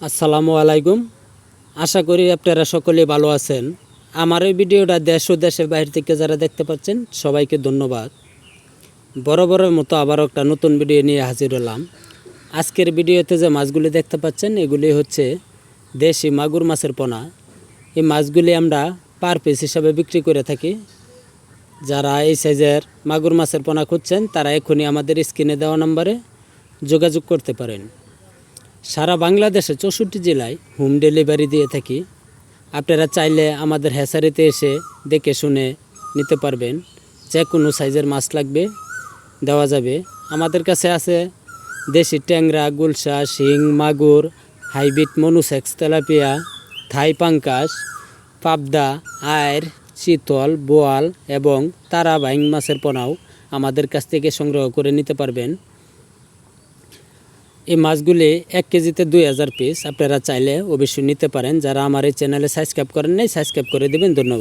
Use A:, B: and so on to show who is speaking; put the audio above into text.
A: আসসালামু আলাইকুম। আশা করি আপনারা সকলে ভালো আছেন। আমার এই ভিডিওটা দেশ ও দেশের বাইরে থেকে যারা দেখতে পাচ্ছেন সবাইকে ধন্যবাদ। বরাবরের মতো আবার একটা নতুন ভিডিও নিয়ে হাজির হলাম। আজকের ভিডিওতে যে মাছগুলি দেখতে পাচ্ছেন এগুলি হচ্ছে দেশি মাগুর মাছের পোনা। এই মাছগুলি আমরা পার পিস হিসাবে বিক্রি করে থাকি। যারা এই সাইজের মাগুর মাছের পোনা খুঁজছেন তারা এখনই আমাদের স্ক্রিনে দেওয়া নম্বরে যোগাযোগ করতে পারেন। সারা বাংলাদেশে 64 জেলায় হোম ডেলিভারি দিয়ে থাকি। আপনারা চাইলে আমাদের হ্যাচারিতে এসে দেখে শুনে নিতে পারবেন। যে কোনো সাইজের মাছ লাগবে দেওয়া যাবে। আমাদের কাছে আছে দেশি ট্যাংরা, গুলশা, শিং, মাগুর, হাইব্রিড মনুসেক্স, তেলাপিয়া, থাই পাঙ্কাস, পাবদা, আয়ের, চিতল, বোয়াল এবং তারা বাইং মাছের পোনাও আমাদের কাছ থেকে সংগ্রহ করে নিতে পারবেন। এই মাছগুলি 1 কেজিতে 2000 পিস। আপনারা চাইলে অবশ্যই নিতে পারেন। যারা আমার এই চ্যানেলে সাবস্ক্রাইব করেন নাই সাবস্ক্রাইব করে দেবেন। ধন্যবাদ।